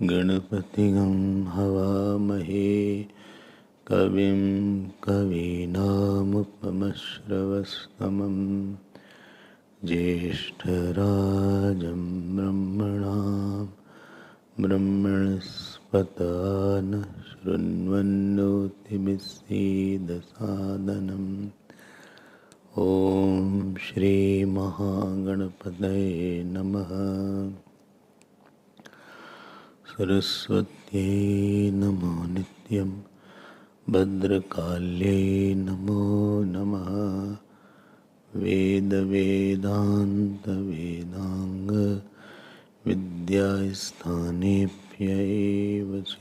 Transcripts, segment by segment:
गणपतिगं हवामहे कविं कवीनामुपमश्रवस्तमं ज्येष्ठराजं ब्रह्मणां ब्रह्मणस्पत नः शृण्वन्नोतिभिस्सीदसादनम् ॐ श्रीमहागणपतये नमः। सरस्वत्यै नमो नित्यं भद्रकाल्यै नमो नमः। वेदवेदान्तवेदाङ्ग विद्यास्थानेभ्य एव च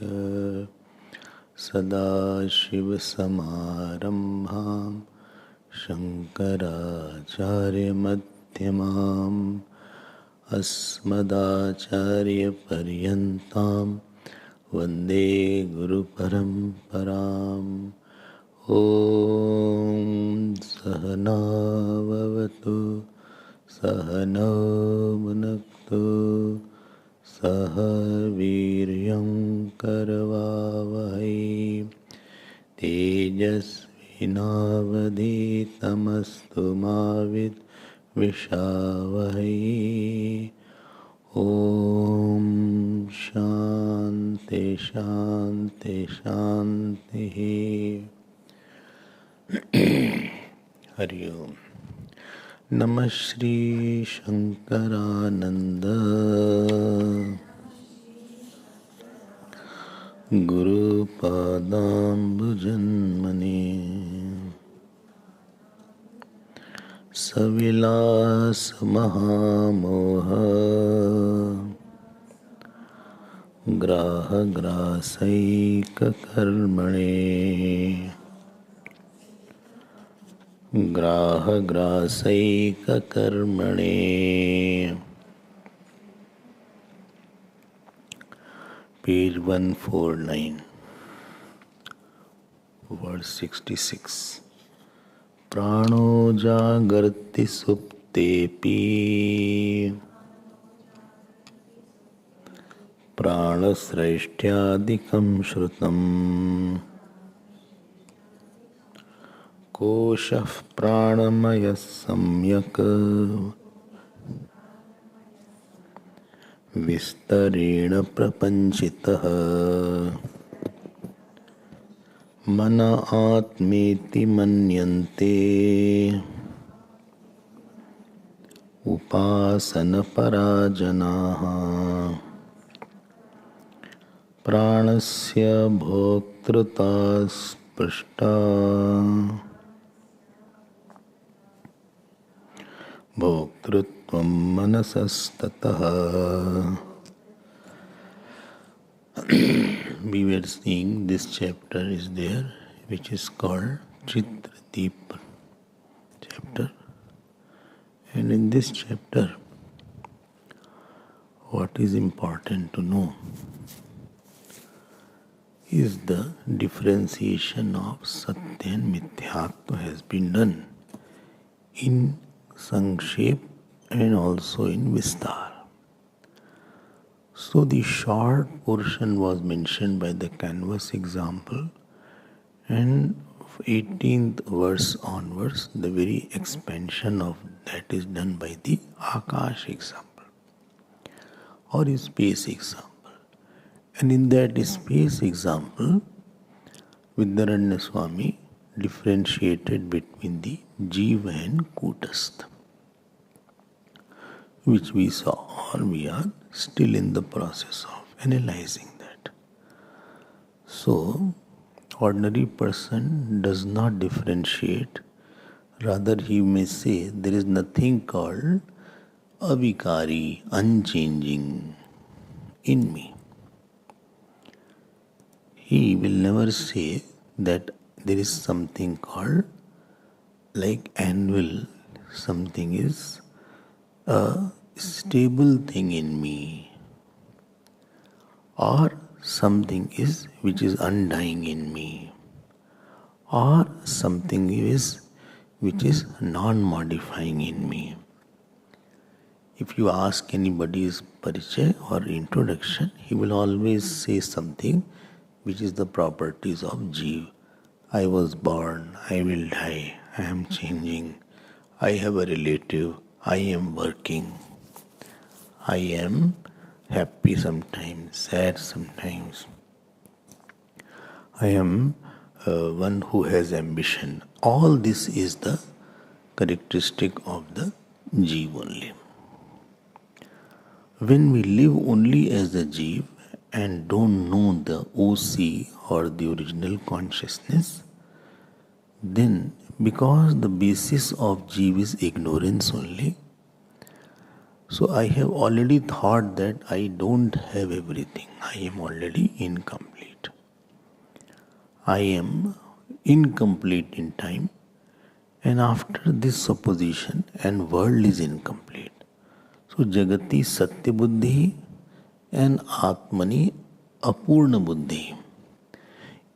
सदाशिवसमारम्भां शङ्कराचार्यमध्यमाम् अस्मदाचार्यपर्यन्तां वन्दे गुरुपरम्पराम्। ॐ सहनाववतु सहनौ भुनक्तु सह वीर्यं करवावहै तेजस्विनावधीतमस्तु मा विद्विषावहै। ॐ शान्ति शान्ति शान्तिः। हरि ओम। नमः श्री शंकरानंद गुरुपादाम्बुजन्मने सविलास महामोह ग्राहग्रासैककर्मणे ग्राहग्रासैककर्मणे पेज 149 वर्ड 66। प्राणो जागर्ति सुप्तेऽपि प्राणश्रेष्ठ्यादिकं श्रुतम् कोशः प्राणमयः सम्यक् विस्तरेण प्रपञ्चितः मन आत्मेति मन्यन्ते उपासनपराजनाः प्राणस्य भोक्तृता स्पृष्टा भोक्तृत्वं मनसस्ततः। We were seeing this chapter is there, which is called Chitradeep chapter, and in this chapter, what is important to know is the differentiation of Satya and Mithyatva has been done in Sankshep and also in Vistar. So the short portion was mentioned by the canvas example, and 18th verse onwards the very expansion of that is done by the Akash example or space example. And in that space example, Vidyaranya Swami differentiated between the Jiva and Kutastha, which we saw, or we are still in the process of analyzing that. So, ordinary person does not differentiate. Rather, he may say there is nothing called avikari, unchanging in me. He will never say that there is something called like anvil, something is a stable thing in me, or something is which is undying in me, or something is which is non-modifying in me. If you ask anybody's parichay or introduction, he will always say something which is the properties of Jeev. I was born, I will die, I am changing, I have a relative, I am working, I am happy sometimes, sad sometimes. I am one who has ambition. All this is the characteristic of the Jeev only. When we live only as the Jeev and don't know the OC or the original consciousness, then because the basis of Jeev is ignorance only, so I have already thought that I don't have everything. I am already incomplete. I am incomplete in time, and after this supposition, and world is incomplete. So Jagati Satya Buddhi and Atmani Apurna Buddhi.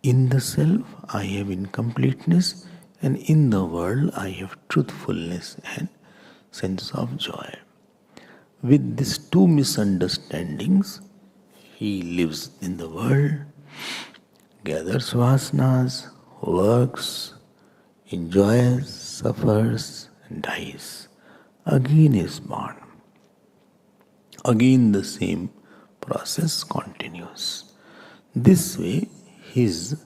In the self I have incompleteness, and in the world I have truthfulness and sense of joy. With these two misunderstandings, he lives in the world, gathers vasanas, works, enjoys, suffers, and dies. Again is born. Again the same process continues. This way his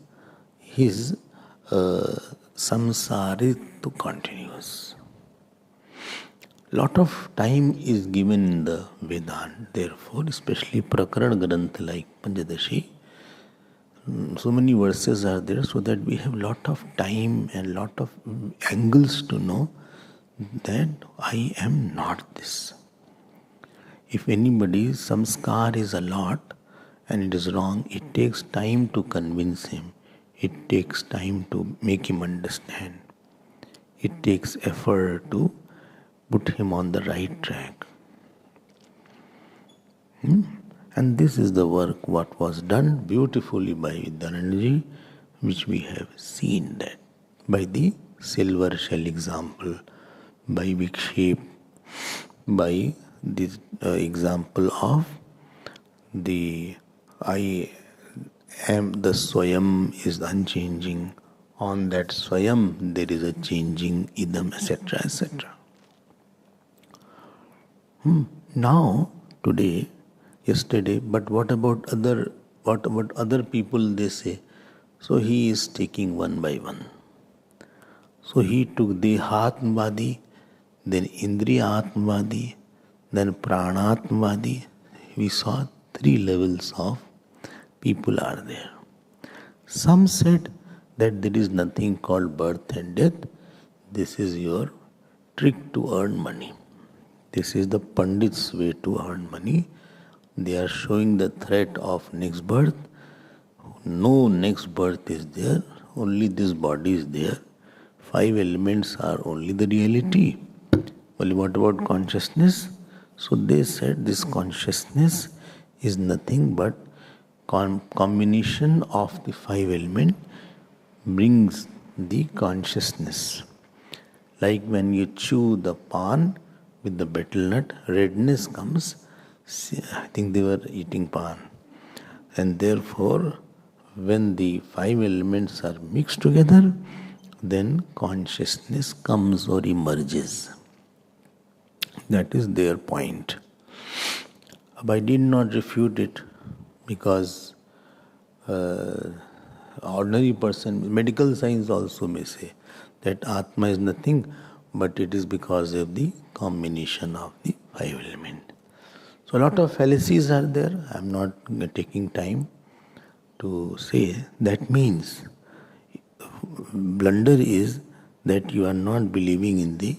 samsaritu continues. Lot of time is given in the Vedanta, therefore, especially Prakarana Grantha like Panchadashi. So many verses are there so that we have lot of time and lot of angles to know that I am not this. If anybody's samskar is a lot and it is wrong, it takes time to convince him. It takes time to make him understand. It takes effort to put him on the right track. And this is the work what was done beautifully by Abhedananda, which we have seen that by the silver shell example, by Vikshep, by this example of the I am, the Swayam is unchanging. On that Swayam there is a changing idam, etc., etc. Now, today, yesterday, but what about other people, they say. So he is taking one by one. So he took Dehatmvadi, then Indriyatmvadi, then Pranatmvadi. We saw 3 levels of people are there. Some said that there is nothing called birth and death. This is your trick to earn money. This is the Pandit's way to earn money. They are showing the threat of next birth. No next birth is there. Only this body is there. 5 elements are only the reality. Well, what about consciousness? So they said this consciousness is nothing but combination of the 5 elements brings the consciousness. Like when you chew the pan with the betel nut, redness comes. I think they were eating pan. And therefore, when the 5 elements are mixed together, then consciousness comes or emerges. That is their point. But I did not refute it because Ordinary person, medical science also may say that Atma is nothing but it is because of the combination of the five elements. So a lot of fallacies are there. I am not taking time to say. That means blunder is that you are not believing in the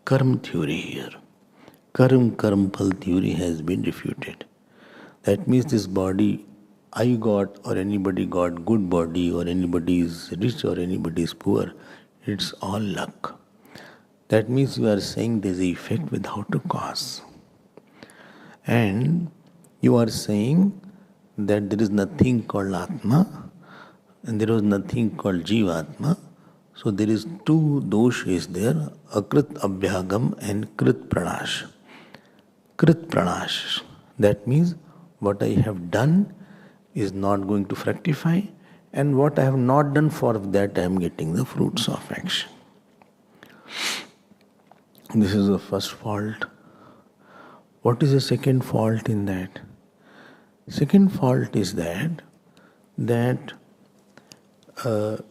karma theory here. Karma phal theory has been refuted. That means this body I got or anybody got good body or anybody is rich or anybody is poor, it's all luck. That means you are saying there is an effect without a cause. And you are saying that there is nothing called Atma and there was nothing called Jivatma. So there is two dosh is there, Akrit Abhyagam and Krit Pranash. Krit Pranash, that means what I have done is not going to fructify, and what I have not done, for that I am getting the fruits of action. This is the first fault. What is the second fault in that? Second fault is that so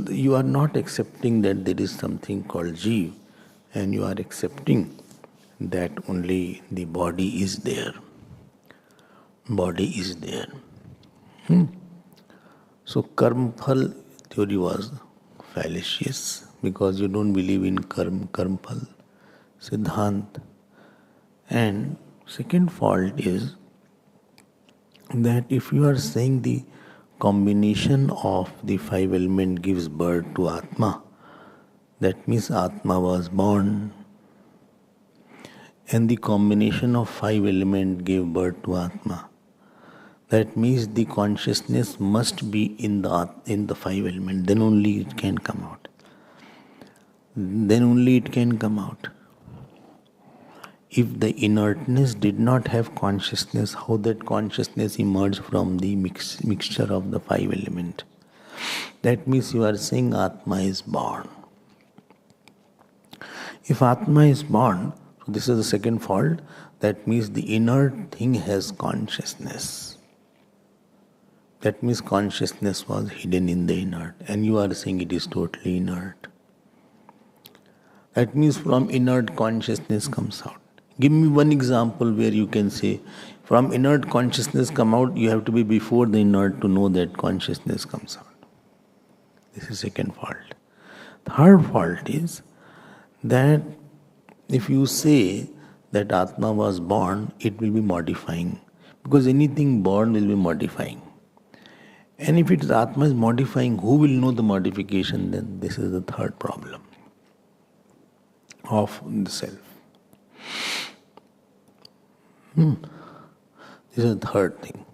you are not accepting that there is something called Jeev, and you are accepting that only the body is there. Body is there. So karma phal theory was fallacious because you don't believe in karma phal siddhant. And second fault is that if you are saying the combination of the five elements gives birth to Atma, that means Atma was born, and the combination of five elements gave birth to Atma. That means the consciousness must be in the five elements. Then only it can come out. Then only it can come out. If the inertness did not have consciousness, how that consciousness emerged from the mixture of the five elements? That means you are saying Atma is born. If Atma is born, so this is the second fault, that means the inert thing has consciousness. That means consciousness was hidden in the inert, and you are saying it is totally inert. That means from inert consciousness comes out. Give me one example where you can say from inert consciousness come out, you have to be before the inert to know that consciousness comes out. This is second fault. Third fault is that if you say that Atma was born, it will be modifying. Because anything born will be modifying. And if it is Atma is modifying, who will know the modification then? This is the third problem of the self. This is the third thing.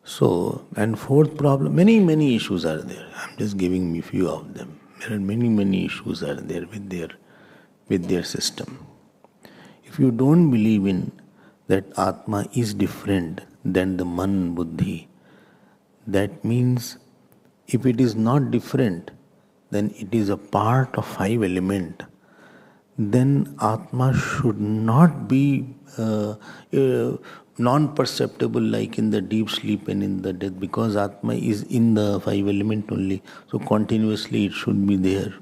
So, and fourth problem, many issues are there. I'm just giving me few of them. There are many issues are there with their system. If you don't believe in that Atma is different than the Man Buddhi, that means if it is not different, then it is a part of five elements. Then Atma should not be non-perceptible like in the deep sleep and in the death, because Atma is in the five elements only. So continuously it should be there.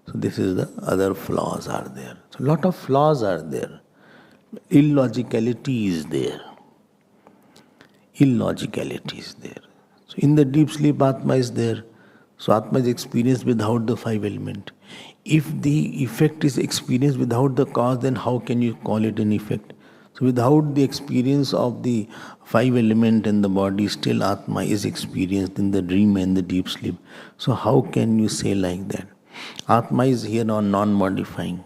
So this is the other flaws are there. So a lot of flaws are there. Illogicality is there. Illogicality is there. So in the deep sleep, Atma is there. So Atma is experienced without the five elements. If the effect is experienced without the cause, then how can you call it an effect? So without the experience of the five elements in the body, still Atma is experienced in the dream and the deep sleep. So how can you say like that? Atma is here on non-modifying.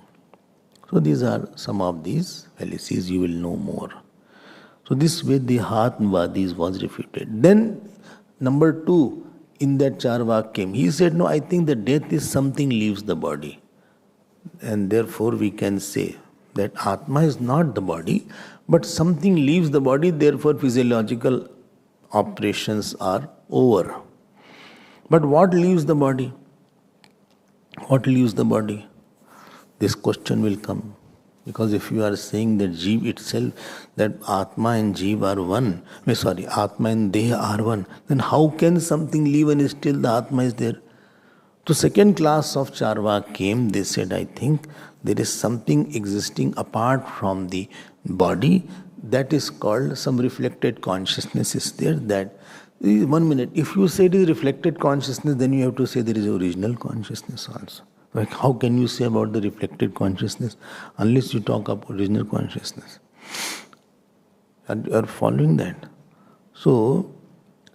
So these are some of these fallacies, you will know more. So this way the Atmavadis was refuted. Then number 2, in that Charvak came. He said, no, I think the death is something leaves the body. And therefore we can say that Atma is not the body, but something leaves the body, therefore physiological operations are over. But what leaves the body? What leaves the body? This question will come. Because if you are saying that Jeev itself, that Atma and Jeev are one, Atma and Deha are one, then how can something live and still the Atma is there? So second class of Charvak came, they said, I think there is something existing apart from the body that is called some reflected consciousness is there. That 1 minute, if you say it is reflected consciousness, then you have to say there is original consciousness also. Like how can you say about the reflected consciousness unless you talk about original consciousness? You are following that? So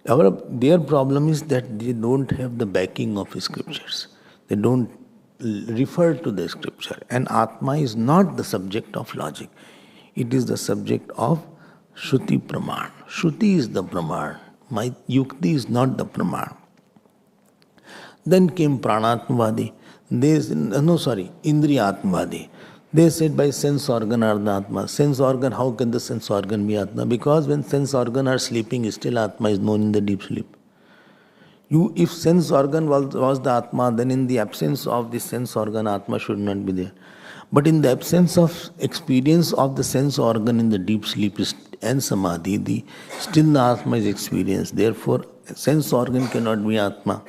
their problem is that they don't have the backing of scriptures. They don't refer to the scripture. And Atma is not the subject of logic. It is the subject of Shruti Praman. Shruti is the Praman. My Yukti is not the Praman. Then came Pranatmavadi. Indriyatmavadi. They said by sense organ are the Atma. Sense organ, how can the sense organ be Atma? Because when sense organ are sleeping, still Atma is known in the deep sleep. If sense organ was the Atma, then in the absence of the sense organ, Atma should not be there. But in the absence of experience of the sense organ in the deep sleep and Samadhi, still the Atma is experienced. Therefore, sense organ cannot be Atma.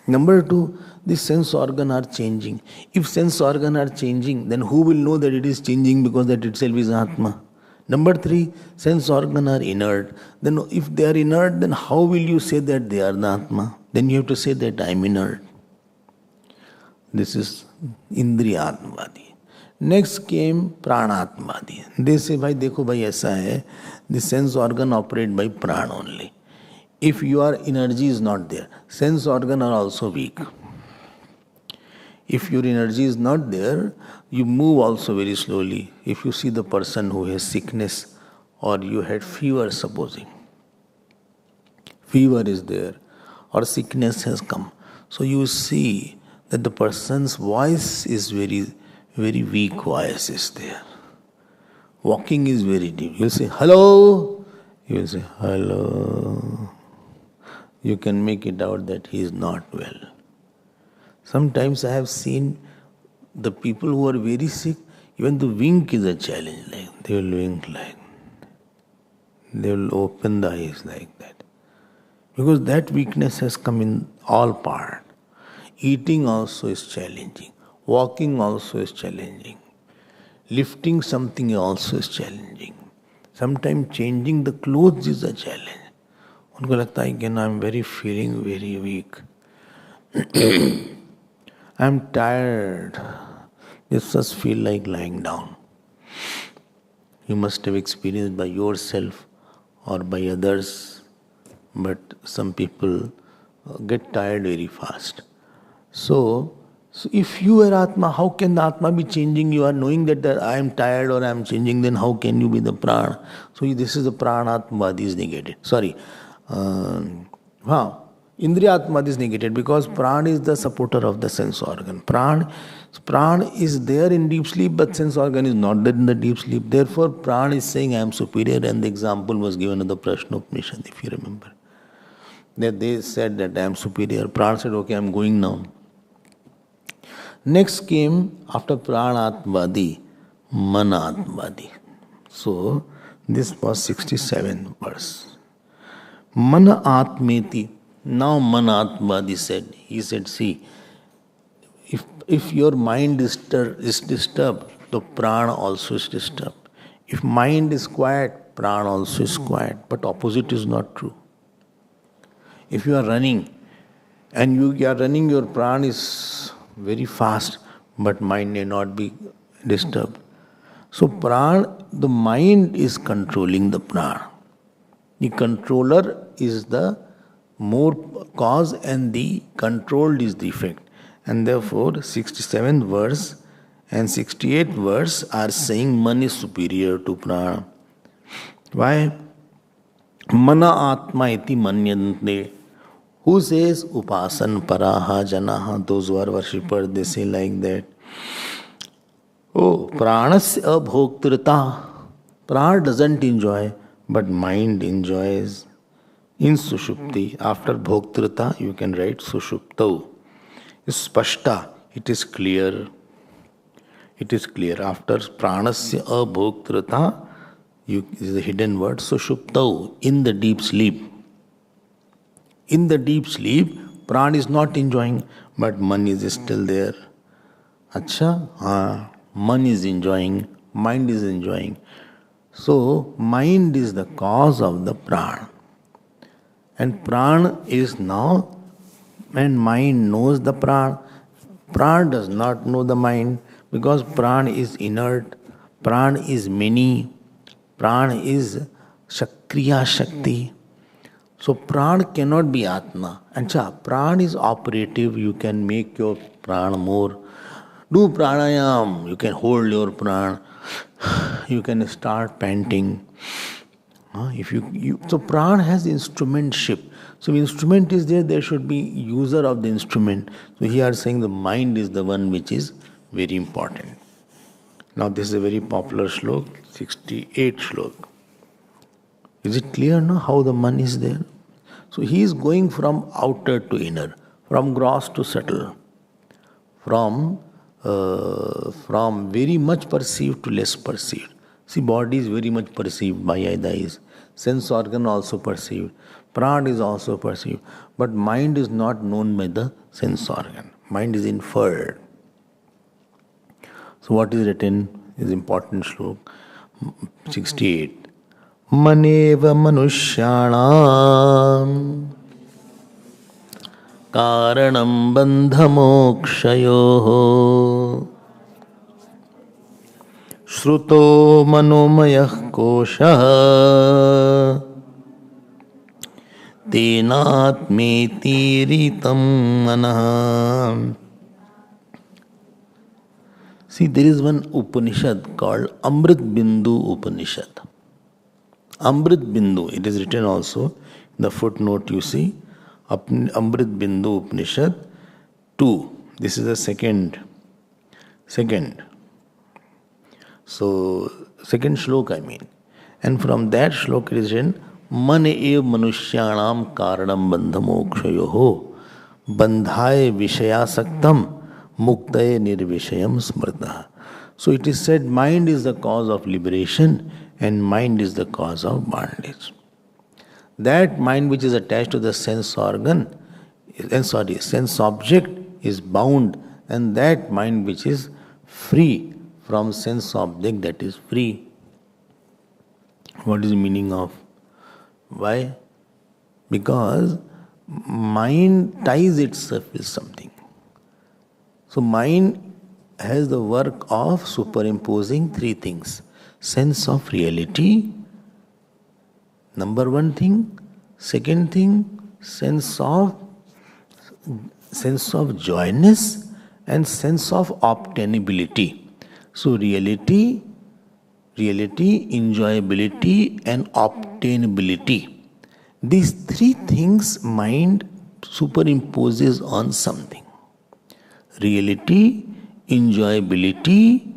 Number 2, the sense organ are changing. If sense organ are changing, then who will know that it is changing because that itself is Atma? Number 3, sense organ are inert. Then if they are inert, then how will you say that they are the Atma? Then you have to say that I am inert. This is Indriyatmavadi. Next came Pranatmavadi. They say, bhai, dekho bhai, aisa hai. The sense organ operate by Prana only. If your energy is not there, sense organ are also weak. If your energy is not there, you move also very slowly. If you see the person who has sickness or you had fever, supposing, fever is there or sickness has come. So you see that the person's voice is very, very weak voice is there. Walking is very deep. You say, hello. You will say, hello. You can make it out that he is not well. Sometimes I have seen the people who are very sick, even the wink is a challenge. Like they will wink like, they will open the eyes like that. Because that weakness has come in all parts. Eating also is challenging. Walking also is challenging. Lifting something also is challenging. Sometimes changing the clothes is a challenge. उनको लगता है कि I'm very feeling very weak. I'm tired. Just feel like lying down. You must have experienced by yourself or by others, but some people get tired very fast. So if you are Atma, how can the Atma be changing? You are knowing that I am tired or I am changing, then how can you be the Prana? So this is the Pranatmavadi is negated. Indriyatmavadi is negated because Prana is the supporter of the sense organ. Prana is there in deep sleep, but sense organ is not there in the deep sleep. Therefore, Prana is saying I am superior, and the example was given in the Prashnopanishad, if you remember. That they said that I am superior. Prana said, okay, I am going now. Next came, after Pranatmavadi, Manatmavadi. So, this was 67th verse. Mana Atmeti. Now Manatmavadi said, he said, see, if your mind is disturbed, the Prana also is disturbed. If mind is quiet, Prana also is quiet. But opposite is not true. If you are running, and you are running, your Prana is very fast, but mind may not be disturbed. So Prana, the mind is controlling the Prana. The controller is the more cause and the controlled is the effect. And therefore 67th verse and 68th verse are saying man is superior to Prana. Why? Mana Atma iti manyante. Who says upasan paraha janaha, those who are worshippers, they say like that. Oh, pranasya abhoktrita. Prana doesn't enjoy, but mind enjoys. In Sushupti, after bhoktrita, you can write Sushuptau. Spashta, it is clear. It is clear. After pranasya abhoktrata, is the hidden word, sushuptau, in the deep sleep. In the deep sleep, prana is not enjoying, but man is still there. Acha? Man is enjoying, mind is enjoying. So, mind is the cause of the prana. And prana is now, and mind knows the prana. Prana does not know the mind because prana is inert, prana is many, prana is Shakriya Shakti. So prana cannot be Atma. And prana is operative, you can make your prana more. Do pranayam, you can hold your prana, you can start panting. So prana has instrumentship. So if instrument is there, there should be user of the instrument. So here saying the mind is the one which is very important. Now this is a very popular slok, 68 slok. Is it clear now how the man is there? So he is going from outer to inner, from gross to subtle, from very much perceived to less perceived. See, body is very much perceived by the eyes. Sense organ also perceived. Prana is also perceived. But mind is not known by the sense organ. Mind is inferred. So what is written is important slok 68. Maneva manushyanam karanam bandhamokshayoho Shruto manomayah kosha tenatmeti ritam manah. See, there is one Upanishad called Amrit Bindu Upanishad. Amrit Bindu, it is written also in the footnote you see. Amrit Bindu Upanishad 2. This is the second. So, second shlok I mean. And from that shlok it is written, Man ev manushyanam karanam bandhamokshayoho bandhaye vishayasaktam muktaye nirvishayam smrta. So it is said mind is the cause of liberation and mind is the cause of bondage. That mind which is attached to the sense organ, sense object is bound, and that mind which is free from sense object, that is free. What is the meaning of? Why? Because mind ties itself with something. So mind has the work of superimposing three things. Sense of reality, number one thing. Second thing, sense of joyness and sense of obtainability. So reality, enjoyability and obtainability. These three things mind superimposes on something. Reality, enjoyability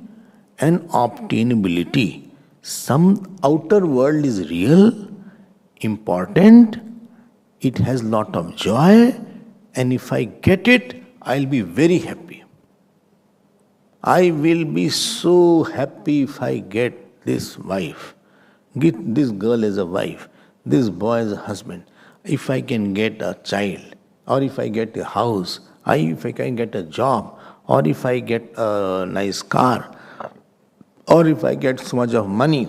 and obtainability. Some outer world is real, important, it has lot of joy, and if I get it, I'll be very happy. I will be so happy if I get this wife, get this girl as a wife, this boy as a husband. If I can get a child, or if I get a house, if I can get a job, or if I get a nice car, or if I get so much of money.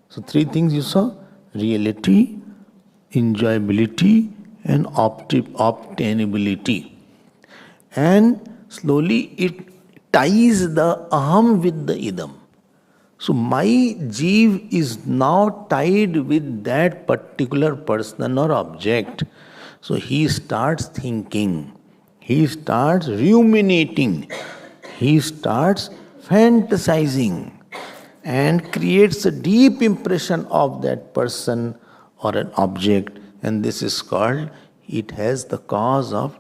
So three things you saw: reality, enjoyability, and obtainability. And slowly it ties the aham with the idam. So my jeev is now tied with that particular person or object. So he starts thinking, he starts ruminating, he starts fantasizing and creates a deep impression of that person or an object, and this is called, it has the cause of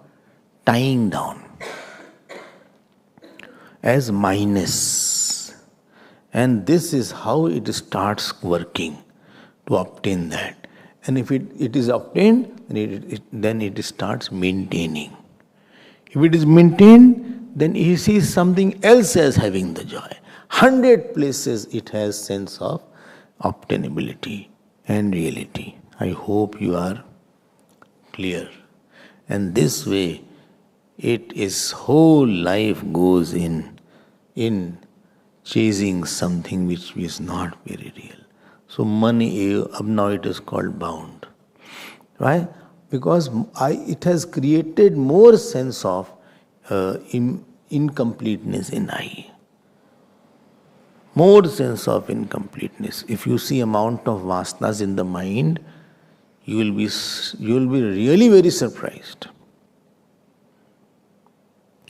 tying down as minus. And this is how it starts working to obtain that. And if it is obtained, then it starts maintaining. If it is maintained, then he sees something else as having the joy. 100 places it has sense of obtainability and reality. I hope you are clear. And this way, its whole life goes in chasing something which is not very real. So money, up now it is called bound. Why? Because it has created more sense of incompleteness in I. More sense of incompleteness. If you see amount of vasanas in the mind, you will be really very surprised.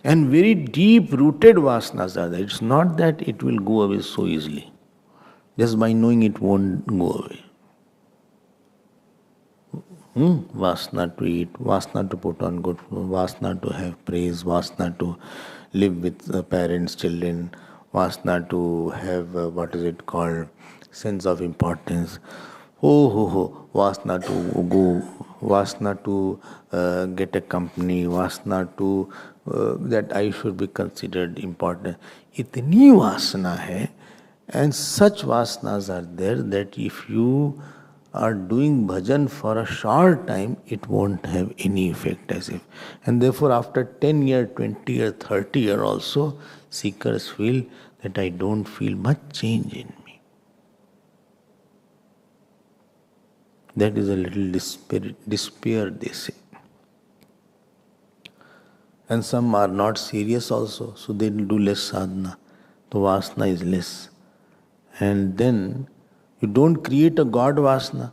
And very deep rooted vasanas are there. It's not that it will go away so easily. Just by knowing it won't go away. Vasana to eat, vasana to put on good food, vasana to have praise, vasana to live with parents, children, vasana to have sense of importance. Vasana to go, vasana to get a company, vasana to that I should be considered important. Itni vasana hai, and such vasanas are there that if you are doing bhajan for a short time, it won't have any effect as if. And therefore after 10 year, 20 year, 30 year also, seekers feel that I don't feel much change in me. That is a little despair they say. And some are not serious also, so they will do less sadhana. The vasana is less. And then you don't create a God vasana,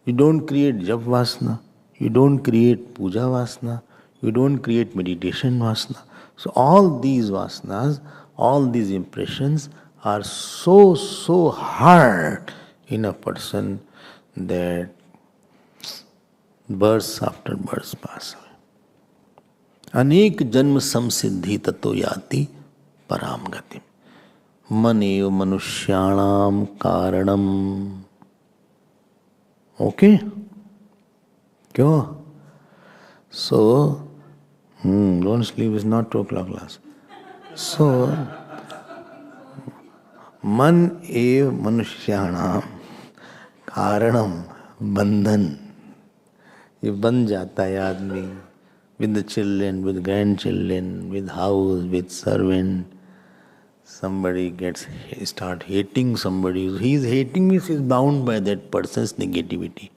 you don't create jap vasana, you don't create puja vasana, you don't create meditation vasana. So all these vasanas, all these impressions are so hard in a person that births after births pass away. Anek janma samsiddhi tato yati param gatim. Manev manushyanam karanam. Okay? Kyo? So, don't sleep, it's not 2 o'clock class. So, man ev manushyanam karanam bandhan. ये बन जाता है आदमी with the children, with grandchildren, with house, with servant. Somebody start hating somebody. He is hating means he is bound by that person's negativity.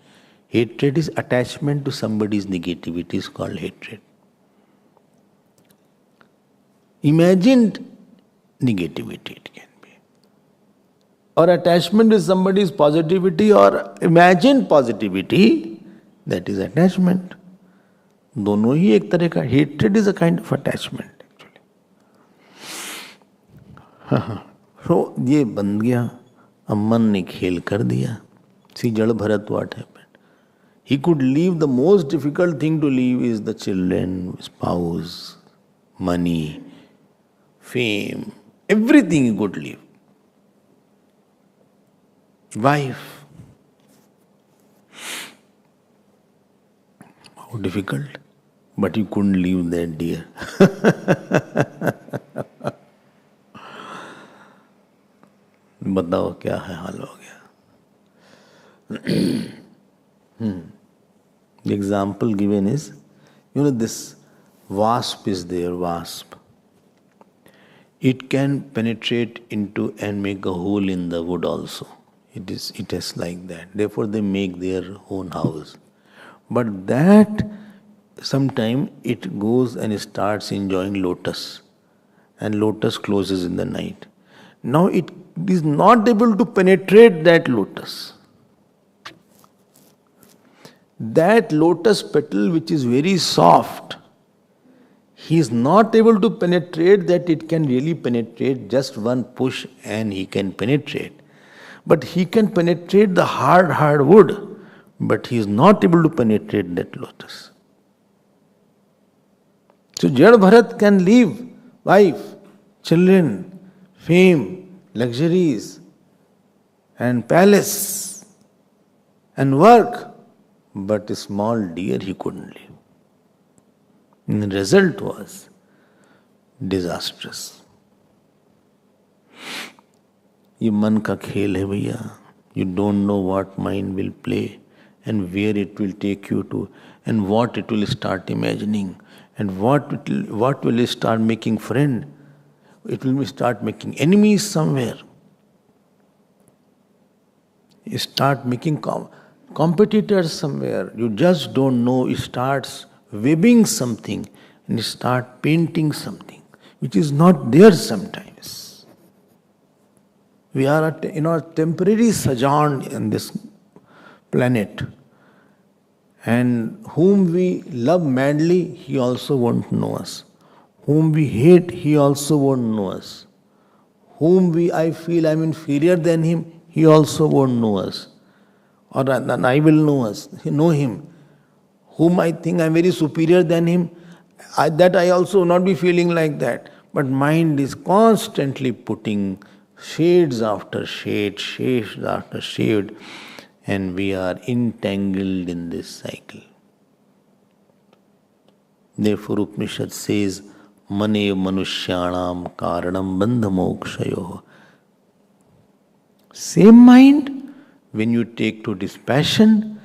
Hatred is attachment to somebody's negativity is called hatred. Imagined negativity it can be. Or attachment is somebody's positivity or imagined positivity, that is attachment. दोनों ही एक तरह का hatred is a kind of attachment. So, ये बन गया, अब मन ने खेल कर दिया. See, Jad Bharat, what happened? He could leave, the most difficult thing to leave is the children, spouse, money, fame, everything he could leave. Wife. How difficult. But he couldn't leave that dear. बताओ क्या है हाल हो गया. The example given is, this wasp is there, wasp. It can penetrate into and make a hole in the wood also. It is like that. Therefore they make their own house. But that sometime it goes and starts enjoying lotus. And lotus closes in the night. Now it is not able to penetrate that lotus. That lotus petal which is very soft, he is not able to penetrate that it can really penetrate, just one push and he can penetrate. But he can penetrate the hard wood, but he is not able to penetrate that lotus. So Jad Bharat can leave wife, children, fame, luxuries, and palace, and work, but a small deer he couldn't leave. And the result was, disastrous. ये मन का खेल है भैया. You don't know what mind will play and where it will take you to and what it will start imagining and what will it start making friend. It will start making enemies somewhere. You start making competitors somewhere. You just don't know. It starts webbing something and you start painting something which is not there sometimes. We are in our temporary sojourn in this planet, and whom we love madly, he also won't know us. Whom we hate, he also won't know us. Whom I feel I'm inferior than him, he also won't know us. Or I will know him. Whom I think I'm very superior than him, I also will not be feeling like that. But mind is constantly putting shades after shade, shades after shade, and we are entangled in this cycle. Therefore Upanishad says, Mane manushyanam karanam bandha mokshayoh. Same mind, when you take to dispassion,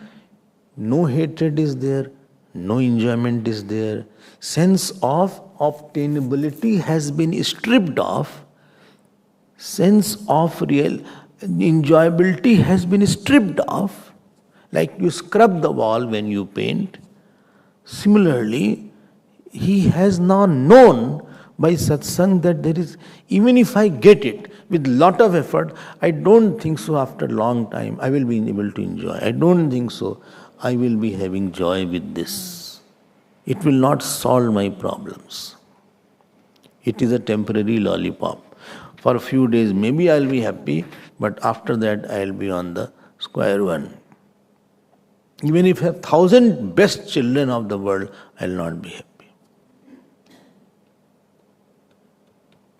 no hatred is there, no enjoyment is there. Sense of obtainability has been stripped off. Sense of real enjoyability has been stripped off. Like you scrub the wall when you paint. Similarly, he has now known by satsang that there is, even if I get it with lot of effort, I don't think so after a long time I will be able to enjoy. I don't think so I will be having joy with this. It will not solve my problems. It is a temporary lollipop. For a few days maybe I'll be happy, but after that I'll be on the square one. Even if I have 1,000 best children of the world, I'll not be happy.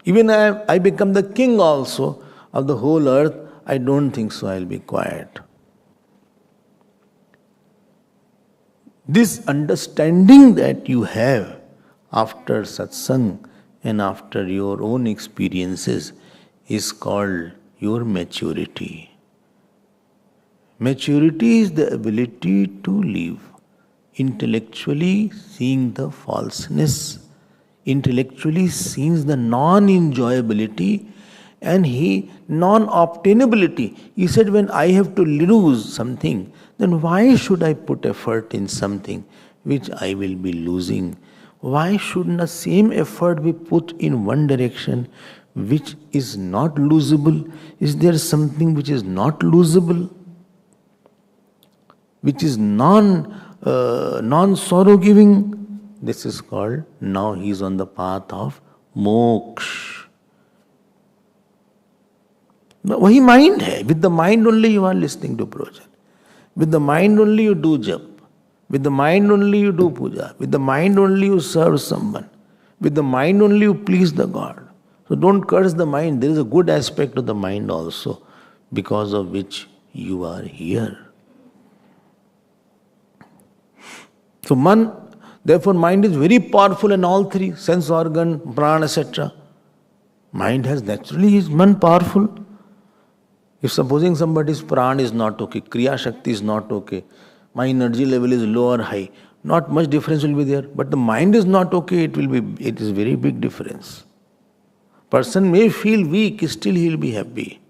Even I become the king also of the whole earth, I don't think so I'll be quiet. This understanding that you have after satsang and after your own experiences is called your maturity. Maturity is the ability to live intellectually, seeing the falseness, intellectually sees the non-enjoyability and non-obtainability. He said, when I have to lose something, then why should I put effort in something which I will be losing? Why shouldn't the same effort be put in one direction which is not losable? Is there something which is not losable? Which is non-sorrow giving? This is called, now he is on the path of moksha. वही mind है. With the mind only you are listening to prajan. With the mind only you do jap. With the mind only you do puja. With the mind only you serve someone. With the mind only you please the God. So don't curse the mind. There is a good aspect of the mind also, because of which you are here. So therefore mind is very powerful in all three, sense organ, prana, etc. Mind has naturally his man powerful. If supposing somebody's prana is not okay, kriya shakti is not okay, my energy level is low or high, not much difference will be there. But the mind is not okay, it is very big difference. Person may feel weak, still he will be happy.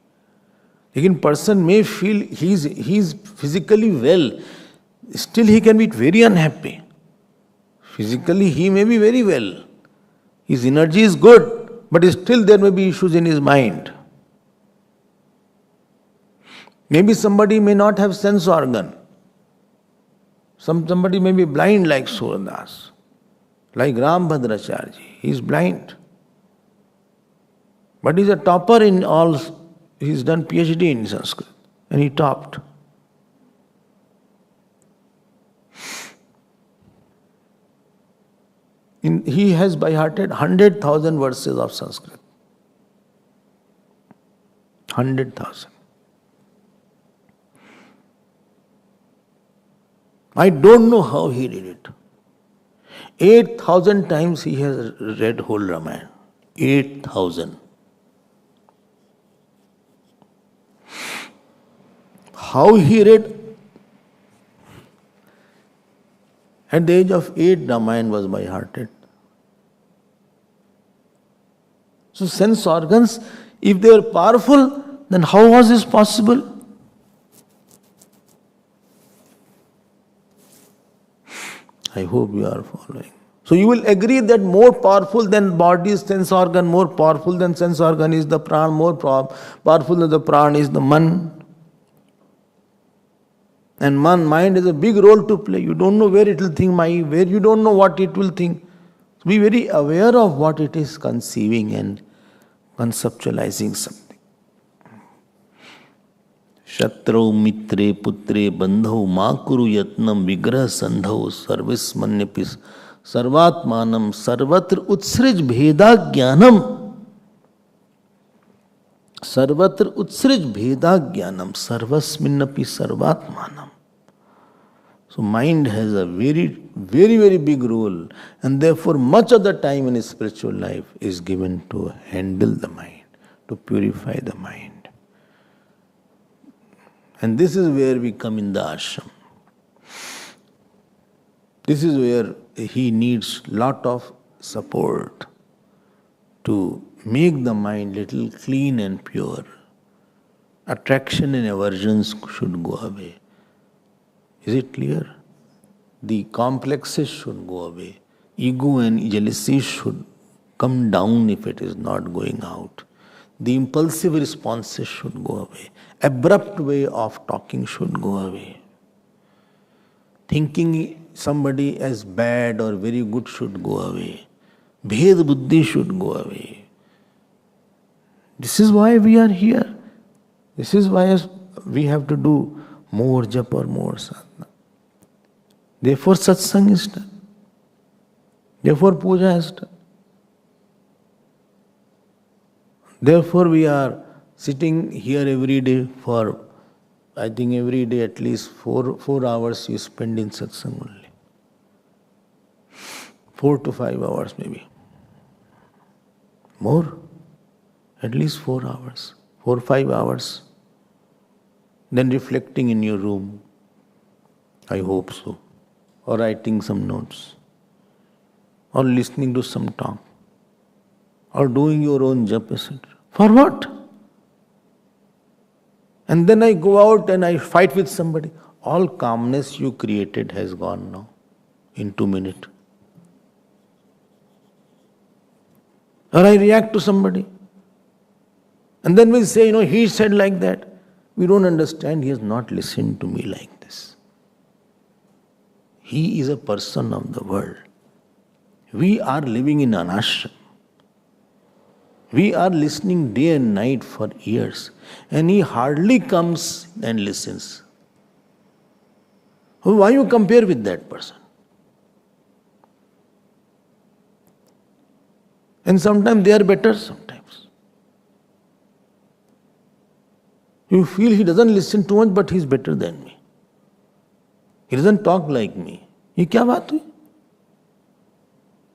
Again, person may feel he is physically well, still he can be very unhappy. Physically he may be very well. His energy is good, but still there may be issues in his mind. Maybe somebody may not have sense organ. Somebody may be blind like Suradas, like Ram Bhadracharya. He is blind. But he is a topper in all. He has done PhD in Sanskrit and he topped. He has by hearted 100,000 verses of Sanskrit. 100,000. I don't know how he did it. 8,000 times he has read whole Ramayana. 8,000. How he read? At the age of 8, Ramayana was by hearted. So sense organs, if they were powerful, then how was this possible? I hope you are following. So you will agree that more powerful than body's sense organ, more powerful than sense organ is the prana, more powerful than the prana is the man. And mind has a big role to play. You don't know where it will think, where you don't know what it will think. So be very aware of what it is conceiving and conceptualizing something. Shatrau mitre putre bandhau makuru yatnam vigrah sandhau sarvismanyapis sarvatmanam sarvatra utsrij bheda jnanam. Sarvatra utsrij bheda jnanam sarvasminnapi sarvatmanam. So mind has a very, very, very big role, and therefore much of the time in his spiritual life is given to handle the mind, to purify the mind. And this is where we come in the ashram. This is where he needs lot of support to make the mind little clean and pure. Attraction and aversions should go away. Is it clear? The complexes should go away. Ego and jealousy should come down if it is not going out. The impulsive responses should go away. Abrupt way of talking should go away. Thinking somebody as bad or very good should go away. Bhed buddhi should go away. This is why we are here. This is why we have to do more japa or more sadhana. Therefore satsang is done. Therefore puja is done. Therefore we are sitting here every day for, I think every day at least 4 hours you spend in satsang only. 4 to 5 hours maybe. More? At least 4 hours. 4 5 hours. Then reflecting in your room. I hope so. Or writing some notes. Or listening to some talk. Or doing your own japa, etc. For what? And then I go out and I fight with somebody. All calmness you created has gone now in 2 minutes. Or I react to somebody. And then we say, he said like that. We don't understand, he has not listened to me like this. He is a person of the world. We are living in an ashram. We are listening day and night for years. And he hardly comes and listens. Why you compare with that person? And sometimes they are better, sometimes. You feel he doesn't listen too much, but he is better than me. He doesn't talk like me. ये क्या बात हुई?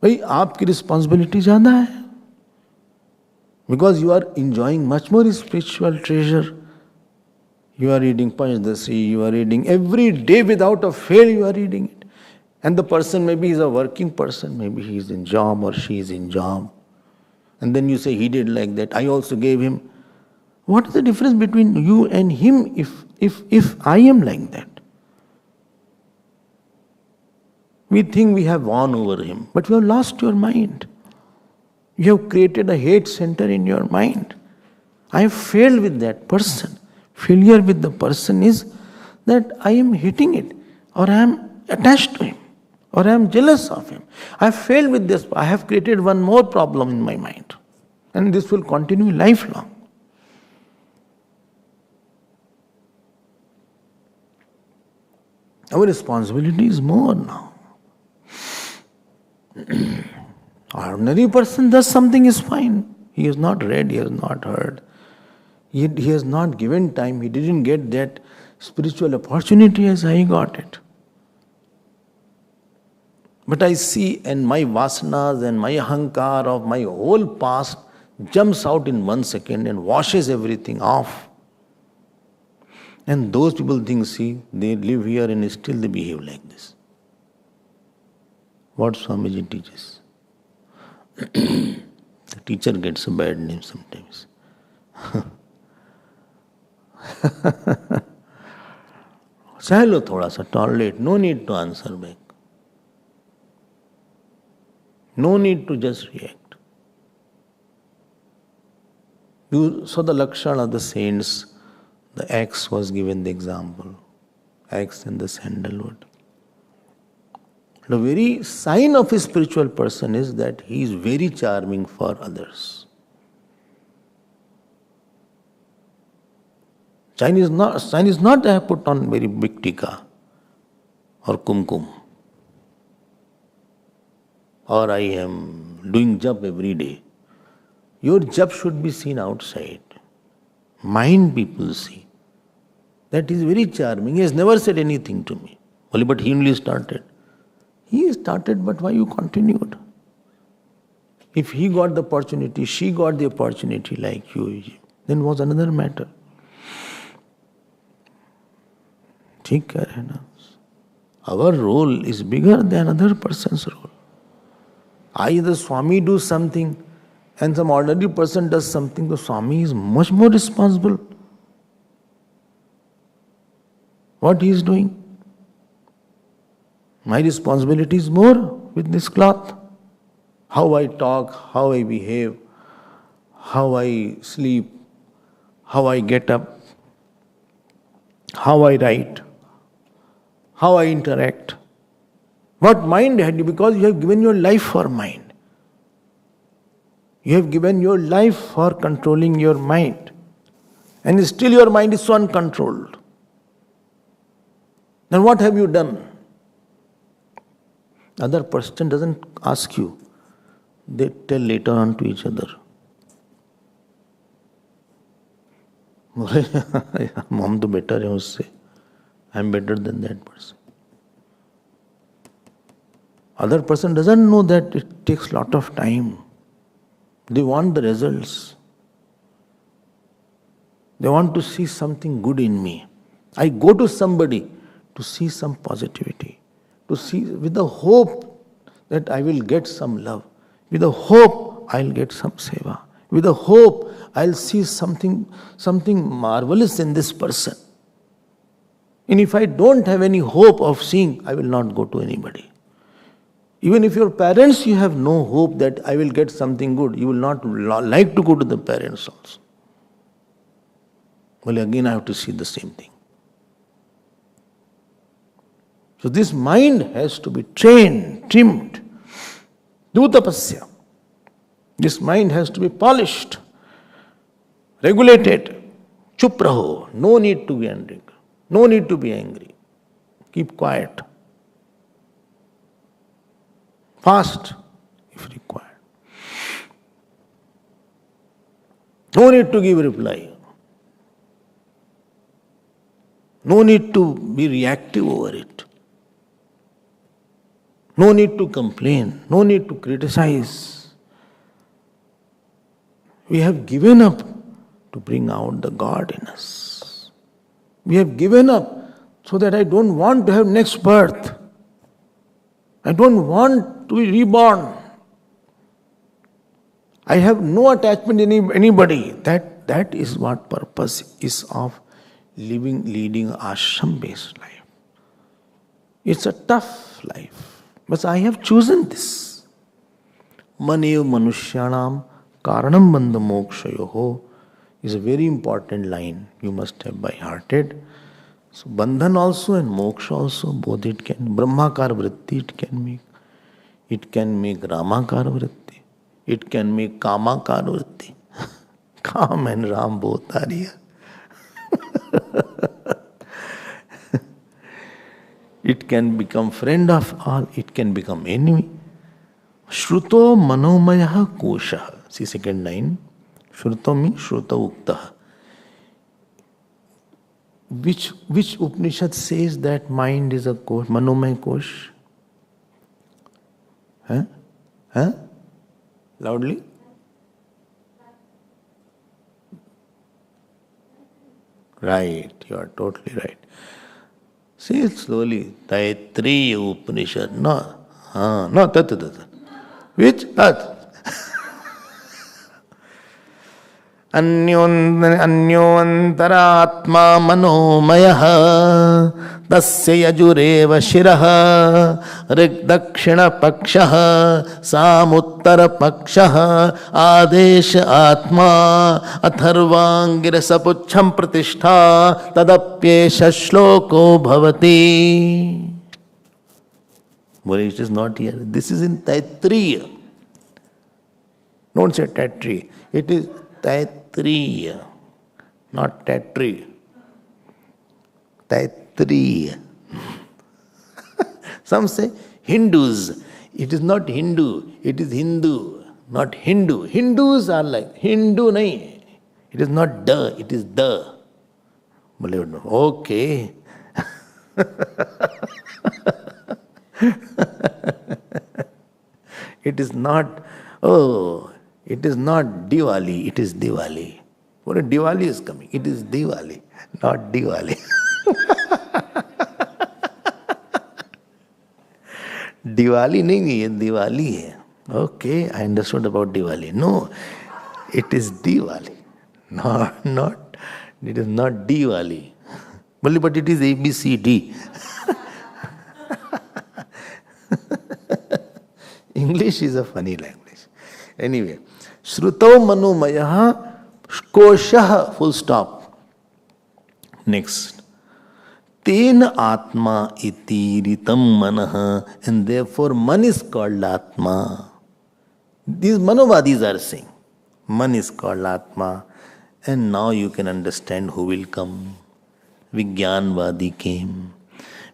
भाई आपकी responsibility ज़्यादा है. Because you are enjoying much more spiritual treasure. You are reading Panchadashi, you are reading every day without a fail, you are reading it. And the person maybe is a working person, maybe he is in job or she is in job. And then you say he did like that, I also gave him. What is the difference between you and him if I am like that? We think we have won over him, but you have lost your mind. You have created a hate center in your mind. I have failed with that person. Failure with the person is that I am hating it, or I am attached to him, or I am jealous of him. I have failed with this. I have created one more problem in my mind. And this will continue lifelong. Our responsibility is more now. Ordinary person does something is fine. He has not read, he has not heard. He has not given time. He didn't get that spiritual opportunity as I got it. But I see, and my vasanas and my ahankar of my whole past jumps out in 1 second and washes everything off. And those people think, see, they live here and still they behave like this. What Swamiji teaches. The teacher gets a bad name sometimes. सह लो थोड़ा सा, tolerate, no need to answer back. No need to just react. You saw the lakshana of the saints, the axe was given the example, axe and the sandalwood. The very sign of a spiritual person is that he is very charming for others. Chinese not have put on very big tika or kumkum. Or I am doing jap every day. Your jap should be seen outside. Mind people see. That is very charming. He has never said anything to me. Only but he only started. He started, but why you continued? If he got the opportunity, she got the opportunity like you, then was another matter. ठीक है ना? Our role is bigger than other person's role. The Swami do something and some ordinary person does something, the Swami is much more responsible. What he is doing? My responsibility is more with this cloth. How I talk, how I behave, how I sleep, how I get up, how I write, how I interact. What mind had you? Because you have given your life for mind. You have given your life for controlling your mind. And still your mind is so uncontrolled. Then what have you done? Other person doesn't ask you. They tell later on to each other. Mom to better hai usse. I am better than that person. Other person doesn't know that it takes lot of time. They want the results. They want to see something good in me. I go to somebody to see some positivity, to see with the hope that I will get some love, with the hope I'll get some seva, with the hope I'll see something marvelous in this person. And if I don't have any hope of seeing, I will not go to anybody. Even if your parents, you have no hope that I will get something good, you will not like to go to the parents also. Well, again I have to see the same thing. So this mind has to be trained, trimmed. Do tapasya. This mind has to be polished, regulated. Chup raho. No need to be angry. No need to be angry. Keep quiet. Fast, if required. No need to give reply. No need to be reactive over it. No need to complain. No need to criticize. We have given up to bring out the God in us. We have given up so that I don't want to have next birth. I don't want to be reborn. I have no attachment to anybody. That is what purpose is of leading ashram-based life. It's a tough life. But I have chosen this. Manev manushyanam karanam bandha mokshayoho is a very important line you must have by hearted. So bandhan also and moksha also, both it can. Brahmakar vritti it can make. It can make Ramakar vritti. It can make Kamakar vritti. Kam and Ram both are here. It can become friend of all. It can become enemy. Shruto manomaya kosha. See second line. Shruto means Shruta Ukta. Which Upanishad says that mind is a kosh, manomaya kosh? Huh? Huh? Loudly? Right, you are totally right. Say it slowly. Taittiriya Upanishad. No. No, tat. Which? Tat. अन्योन्तरात्मा मनोमयः तस्य यजुरेव शिरः ऋग्दक्षिणपक्षः सामुत्तरपक्षः आदेश आत्मा अथर्वाङ्गिरसपुच्छं प्रतिष्ठा तदप्येष श्लोको भवति. But it is not here. This is in Taittiriya. Don't say Taittiriya. It is Taittiriya, not Tatri. Taittiriya. Some say Hindus. It is not Hindu, it is Hindu, not Hindu. Hindus are like Hindu, nahi. It is not the, it is the. Okay. It is not, it is not Diwali, it is Diwali. What a Diwali is coming. It is Diwali, not Diwali. Diwali nahi hai, Diwali hai. Okay, I understood about Diwali. No, it is Diwali. Not, it is not Diwali. But it is ABCD. English is a funny language. Anyway, Shrutau Manomayaha Koshaha, full stop. Next. Tena Atma iti ritam manaha, and therefore man is called Atma. These Manovadis are saying, man is called Atma, and now you can understand who will come. Vijnanvadi came.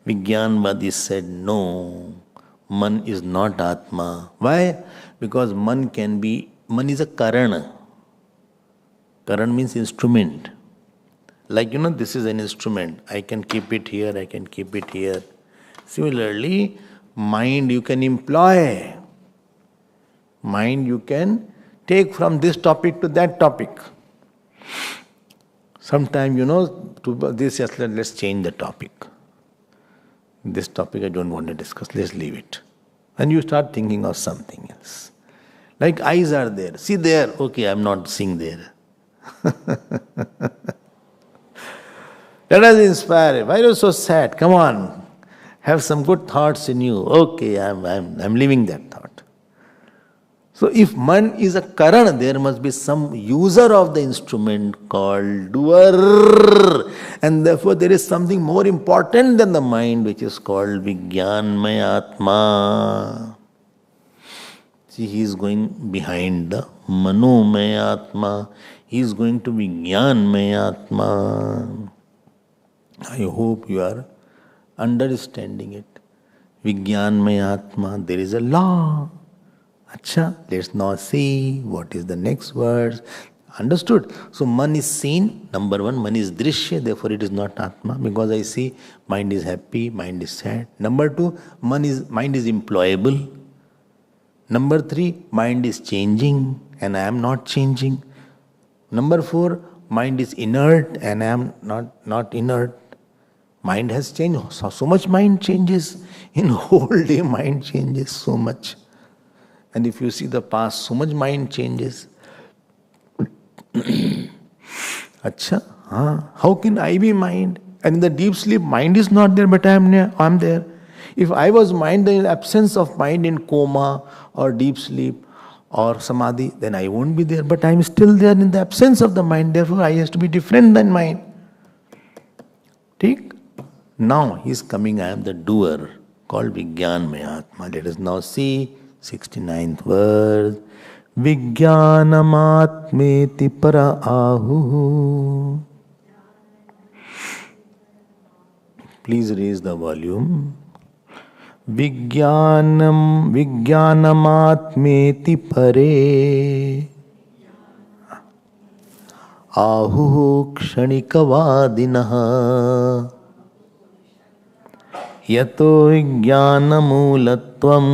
Vijnanvadi said, no, man is not Atma. Why? Because man is a Karana. Karana means instrument. Like, this is an instrument. I can keep it here, I can keep it here. Similarly, mind you can employ. Mind you can take from this topic to that topic. Sometimes, to this, yes, let's change the topic. This topic I don't want to discuss, let's leave it. And you start thinking of something else. Like eyes are there. See there, okay, I'm not seeing there. Let us inspire. Why are you so sad? Come on. Have some good thoughts in you. Okay, I'm leaving that thought. So if man is a Karan, there must be some user of the instrument called doer. And therefore there is something more important than the mind, which is called Vijnanmaya Atma. See, he is going behind the Manomaya Atma. He is going to Vijnanmaya Atma. I hope you are understanding it. Vijnanmaya Atma, there is a law. Acha, let's now see what is the next verse. Understood? So man is seen. Number one, man is drishya, therefore it is not Atma, because I see mind is happy, mind is sad. Number two, mind is employable. Number three, mind is changing and I am not changing. Number four, mind is inert and I am not inert. Mind has changed. So much mind changes. In whole day mind changes so much. And if you see the past, so much mind changes. Acha, how can I be mind? And in the deep sleep, mind is not there, but I am there. If I was mind, in absence of mind in coma or deep sleep or samadhi, then I won't be there. But I am still there in the absence of the mind. Therefore, I has to be different than mind. Take? Now he is coming, I am the doer, called Vijnanmaya Atma. Let us now see 69th verse. Vijnanamatmeti para ahu. Please raise the volume. Vijnanamatmeti pare ahu kshanikavadinaha yato vijnanamulatvam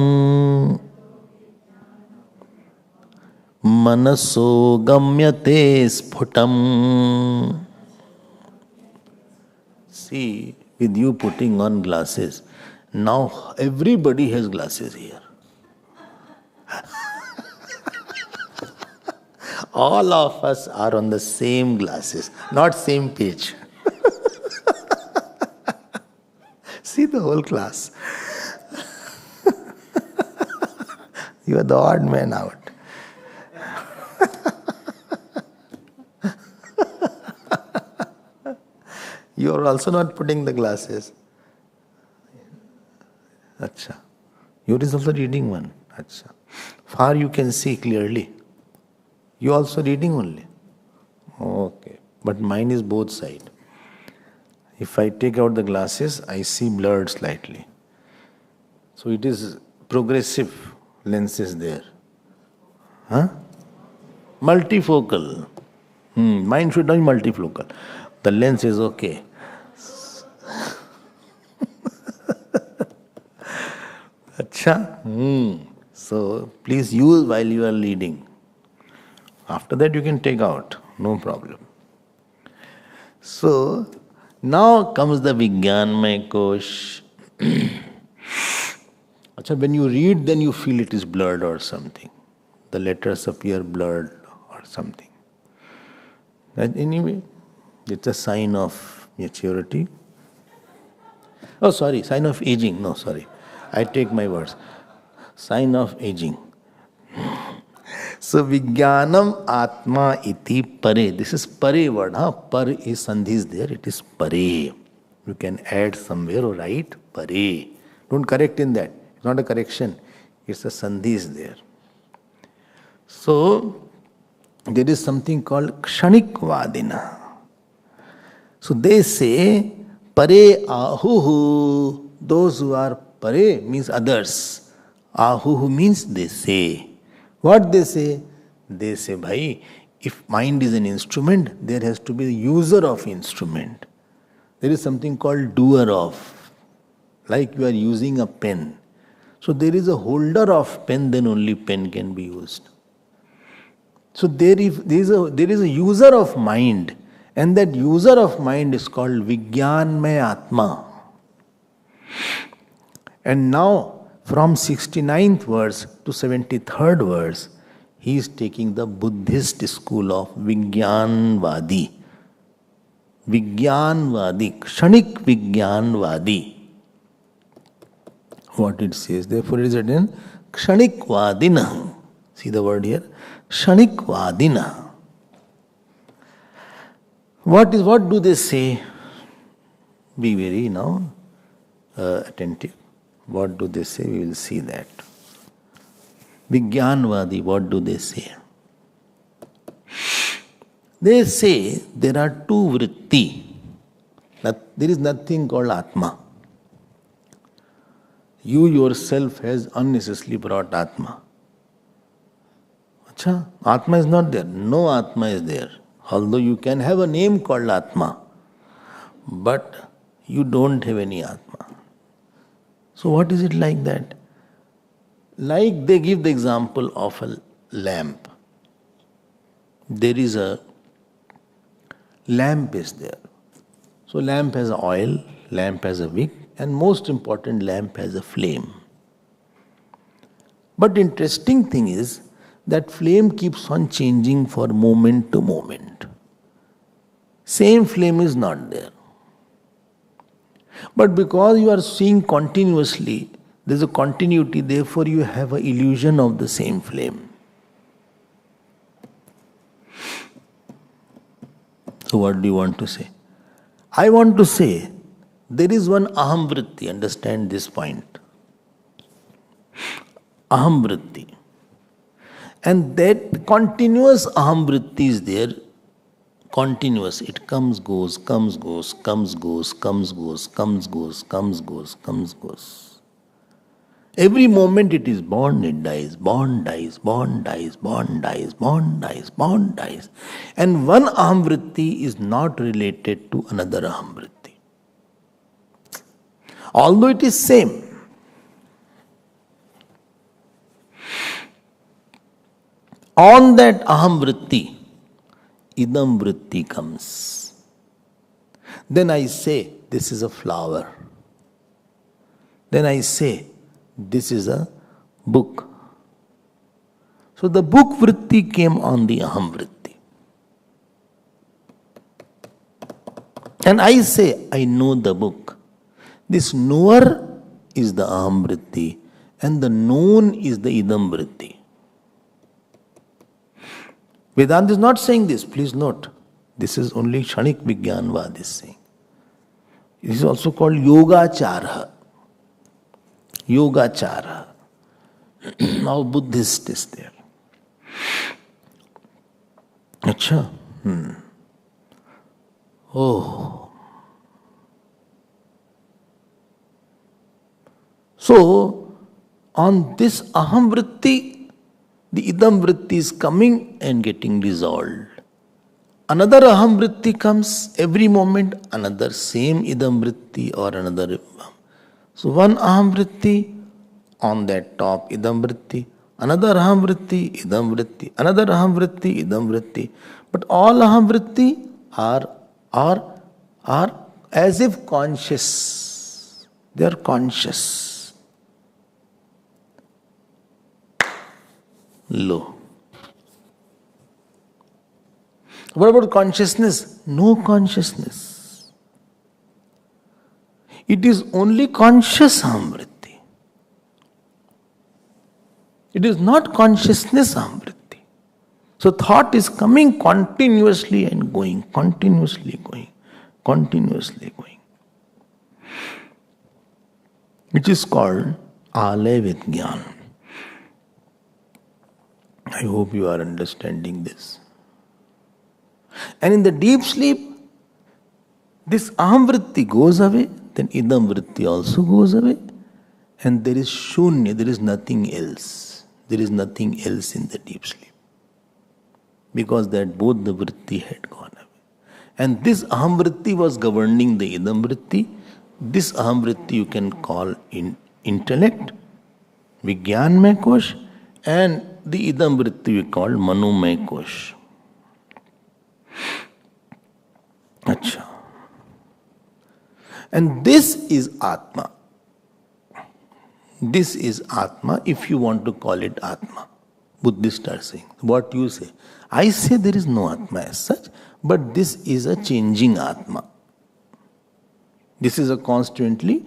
Manaso gamyate sphutam. See, with you putting on glasses, now everybody has glasses here. All of us are on the same glasses, not same page. See the whole class. You are the odd man out. You are also not putting the glasses. Acha. You is also reading one. Acha. Far you can see clearly. You also reading only. Okay. But mine is both side. If I take out the glasses, I see blurred slightly. So it is progressive lenses there. Huh? Multifocal. Mine should not be multifocal. The lens is okay. Acha. So please use while you are leading. After that you can take out. No problem. So now comes the Vijnanmaya Kosh. Acha, when you read, then you feel it is blurred or something. The letters appear blurred or something. And anyway, it's a sign of maturity. Oh, sorry, sign of aging. No, sorry. I take my words. Sign of aging. So, Vijnanam Atma iti pare. This is pare word. Par is sandhi is there. It is pare. You can add somewhere or write pare. Don't correct in that. It's not a correction. It's a sandhi is there. So, there is something called kshanik vadina. So they say, pare ahuhu. Those who are pare means others. Ahuhu means they say. What they say? They say, bhai, if mind is an instrument, there has to be the user of instrument. There is something called doer of. Like you are using a pen. So there is a holder of pen, then only pen can be used. So there is a user of mind, and that user of mind is called Vijnanmaya Atma. And now, from 69th verse to 73rd verse, he is taking the Buddhist school of Vijnanvadi. Vijnanvadi, Kshanik Vijnanvadi. What it says, therefore it is written Kshanik Vadina. See the word here? Kshanik Vadina. What do they say? Be very now attentive. What do they say? We will see that. Vijnanvadi, what do they say? They say there are two vritti. There is nothing called Atma. You yourself has unnecessarily brought Atma. Acha, Atma is not there. No Atma is there. Although you can have a name called Atma, but you don't have any Atma. So what is it like that? Like they give the example of a lamp. There is a lamp is there. So lamp has oil, lamp has a wick, and most important, lamp has a flame. But interesting thing is that flame keeps on changing for moment to moment. Same flame is not there. But because you are seeing continuously, there is a continuity, therefore you have an illusion of the same flame. So what do you want to say? I want to say, there is one aham vritti, understand this point. Aham vritti. And that continuous aham vritti is there, continuous. It comes, goes, comes, goes, comes, goes, comes, goes, comes, goes, comes, goes, comes, goes. Every moment it is born, it dies, born, dies, born, dies, born, dies, born, dies, born, dies. And one aham vritti is not related to another aham vritti. Although it is same. On that aham vritti, idam vritti comes. Then I say, this is a flower. Then I say, this is a book. So the book vritti came on the aham vritti. And I say, I know the book. This knower is the aham vritti and the known is the idam vritti. Vedanta is not saying this, please note. This is only Kshanik Vigyanvad is saying. It is also called Yogachara. Yogachara. Now Buddhist is there. Acha. Oh. So, on this aham vritti, the idam vritti is coming and getting dissolved. Another aham vritti comes every moment, another same idam vritti or another. So one aham vritti, on that top idam vritti, another aham vritti, idam vritti, another aham vritti, idam vritti. But all aham vritti are as if conscious. They are conscious. Low. What about consciousness? No consciousness. It is only conscious aham vritti. It is not consciousness aham vritti. So thought is coming continuously and going, continuously going, continuously going. Which is called alay vidyan. I hope you are understanding this. And in the deep sleep, this aham vritti goes away, then idam vritti also goes away, and there is shunya, there is nothing else. There is nothing else in the deep sleep. Because that both the vritti had gone away. And this aham vritti was governing the idam vritti. This aham vritti you can call intellect, Vigyanmay kosh, and the idam vritti we call Manomay kosh. Acha. And this is Atma. This is Atma, if you want to call it Atma. Buddhists are saying. What you say? I say there is no Atma as such, but this is a changing Atma. This is a constantly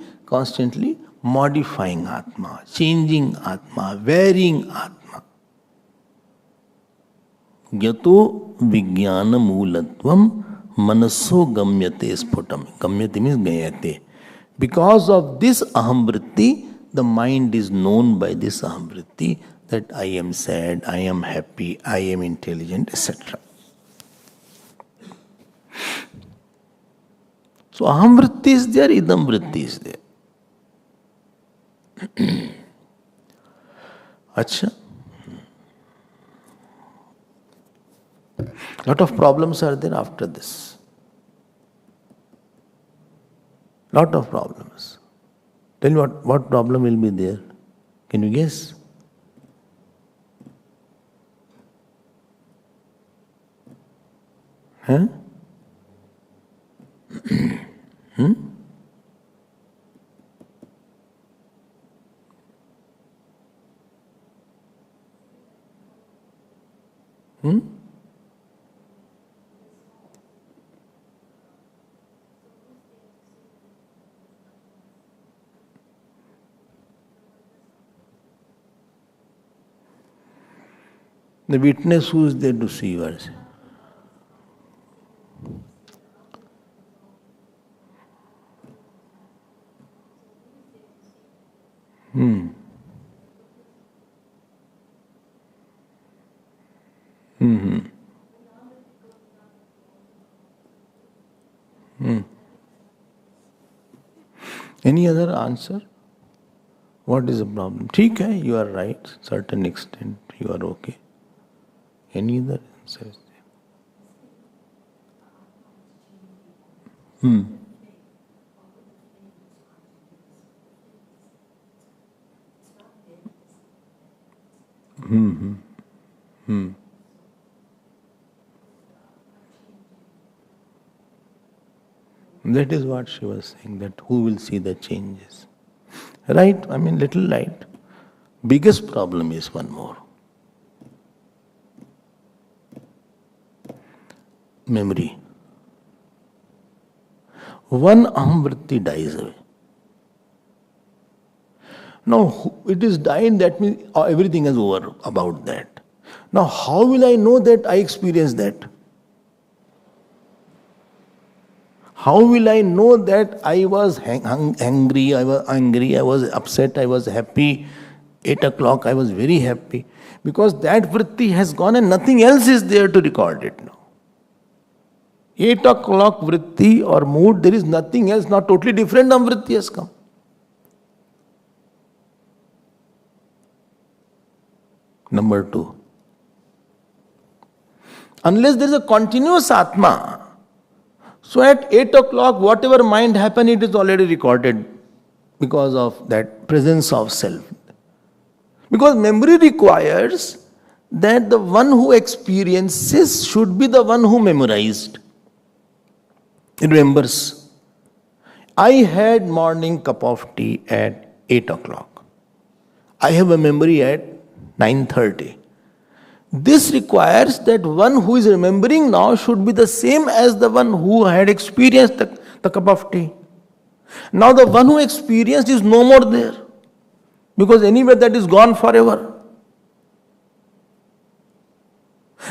modifying Atma, changing Atma, varying Atma. Yato Vijnana Moolatvam Manaso Gamyate Sputam. Gamyate means Gayate. Because of this aham vritti, the mind is known by this aham vritti that I am sad, I am happy, I am intelligent, etc. So aham vritti is there, idam vritti is there. Acha. Lot of problems are there after this. Lot of problems. Tell me what problem will be there? Can you guess? Huh? The witness who is there to see yours. Any other answer? What is the problem? ठीक है, you are right. Certain extent, you are okay. Any other answer? That is what she was saying, that who will see the changes. Right? I mean, little right. Biggest problem is one more. Memory. One ahamvritti dies away. Now, it is died, that means everything is over about that. Now, how will I know that I experienced that? How will I know that I was angry, I was upset, I was happy? 8 o'clock, I was very happy. Because that vritti has gone and nothing else is there to record it now. 8 o'clock vritti or mood, there is nothing else, not totally different vritti has come. Number 2. Unless there is a continuous Atma, so at 8 o'clock, whatever mind happened, it is already recorded because of that presence of self. Because memory requires that the one who experiences should be the one who memorized. It remembers. I had morning cup of tea at 8 o'clock. I have a memory at 9:30. This requires that one who is remembering now should be the same as the one who had experienced the cup of tea. Now the one who experienced is no more there. Because anyway that is gone forever.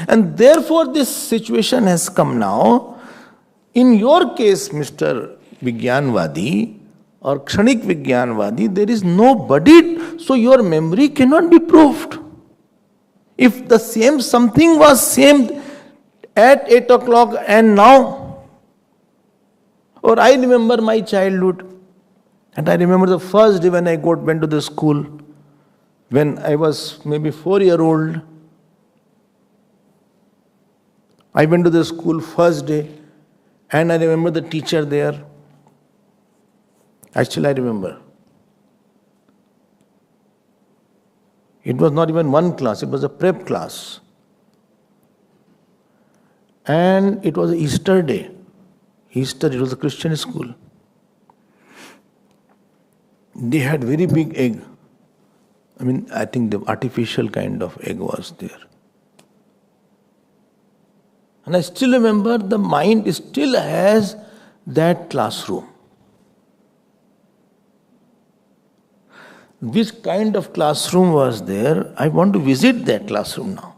And therefore this situation has come now. In your case, Mr. Vigyanvadi or Kshanik Vigyanvadi, there is nobody, so your memory cannot be proved. If the same something was same at 8 o'clock and now, or I remember my childhood, and I remember the first day when I went to the school, when I was maybe 4-year-old. I went to the school first day, and I remember the teacher there. Actually, I remember. It was not even one class, it was a prep class. And it was Easter day. Easter, it was a Christian school. They had very big egg. I think the artificial kind of egg was there. And I still remember the mind still has that classroom. Which kind of classroom was there? I want to visit that classroom now.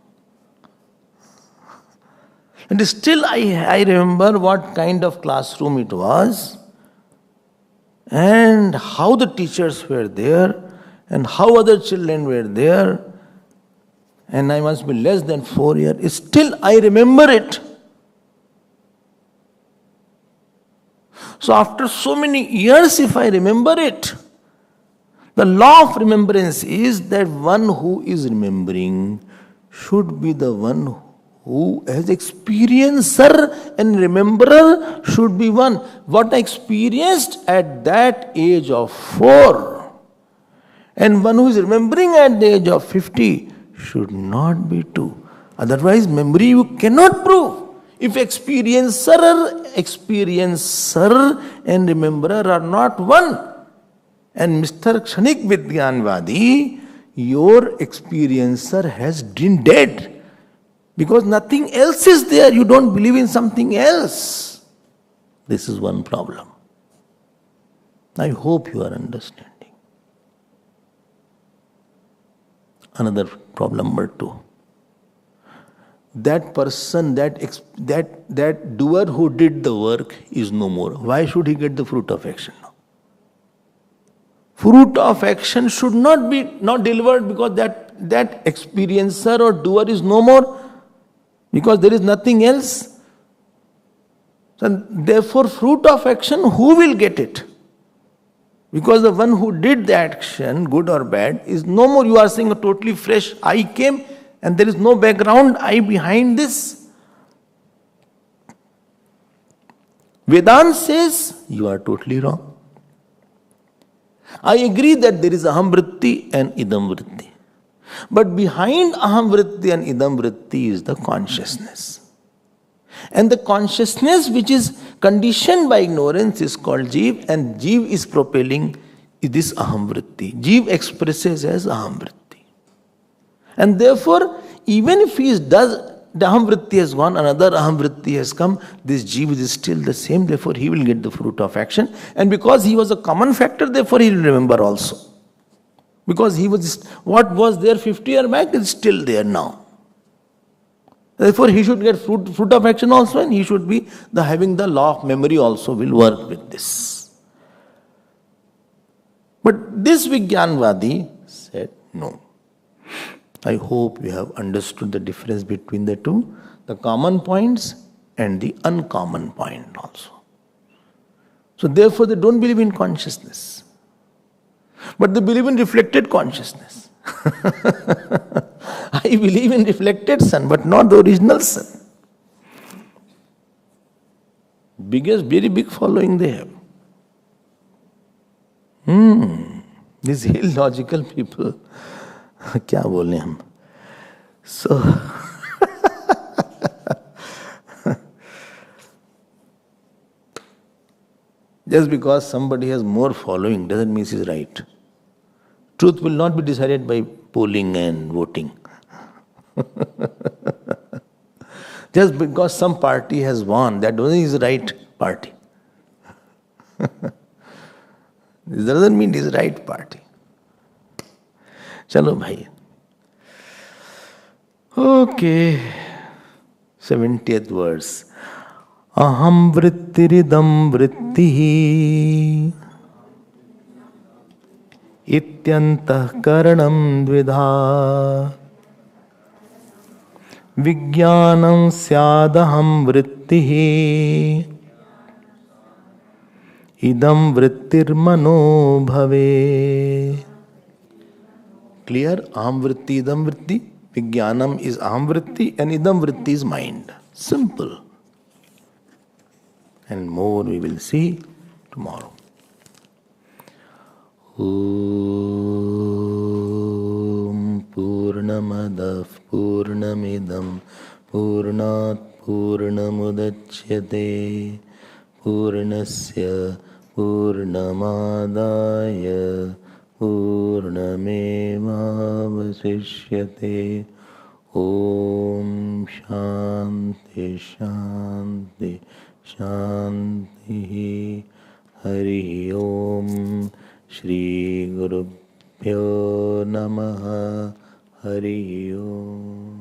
And still I remember what kind of classroom it was, and how the teachers were there, and how other children were there. And I must be less than 4 years. Still I remember it. So after so many years, if I remember it, the law of remembrance is that one who is remembering should be the one who has experiencer, and rememberer should be one. What I experienced at that age of 4, and one who is remembering at the age of 50 should not be 2. Otherwise, memory you cannot prove. If experiencer and rememberer are not one. And Mr. Kshanik Vigyanvadi, your experiencer has been dead. Because nothing else is there. You don't believe in something else. This is one problem. I hope you are understanding. Another problem number 2. That person, that doer who did the work is no more. Why should he get the fruit of action now? Fruit of action should not be delivered because that experiencer or doer is no more, because there is nothing else. So therefore, fruit of action, who will get it? Because the one who did the action, good or bad, is no more. You are saying a totally fresh I came and there is no background I behind this. Vedanta says you are totally wrong. I agree that there is aham vritti and idam vritti. But behind aham vritti and idam vritti is the consciousness. And the consciousness which is conditioned by ignorance is called Jeev, and Jeev is propelling this aham vritti. Jeev expresses as aham vritti. And therefore, even if he does, the aham vritti has gone, another aham vritti has come, this Jeev is still the same, therefore he will get the fruit of action. And because he was a common factor, therefore he will remember also. Because he was, what was there 50 years back is still there now. Therefore, he should get fruit of action also, and he should be having the law of memory also will work with this. But this Vijnanvadi said no. I hope you have understood the difference between the two, the common points and the uncommon point also. So therefore, they don't believe in consciousness, but they believe in reflected consciousness. I believe in reflected sun, but not the original sun. Very big following they have. These illogical people. क्या बोले हम? So, just because somebody has more following doesn't mean he's right. Truth will not be decided by polling and voting. Just because some party has won, that doesn't mean it's the right party. This doesn't mean it's the right party. Chalo bhai. Okay. 70th verse. Aham vrittiridam vrittihi ityantah karanam dvidha Vijnanam syadaham vrittihi idam vrittirmano bhave. Clear? Aham vritti, idam vritti. Vijnanam is aham vritti and idam vritti is mind. Simple. And more we will see tomorrow. Om Purnamadav Purnamidam Purnat Purnamudachyate Purnasya Purnamadaya Purnamevavasishyate. Om Shanti Shanti Shanti. Hari Om. Shri Guru Pyo Namaha. Hari Om.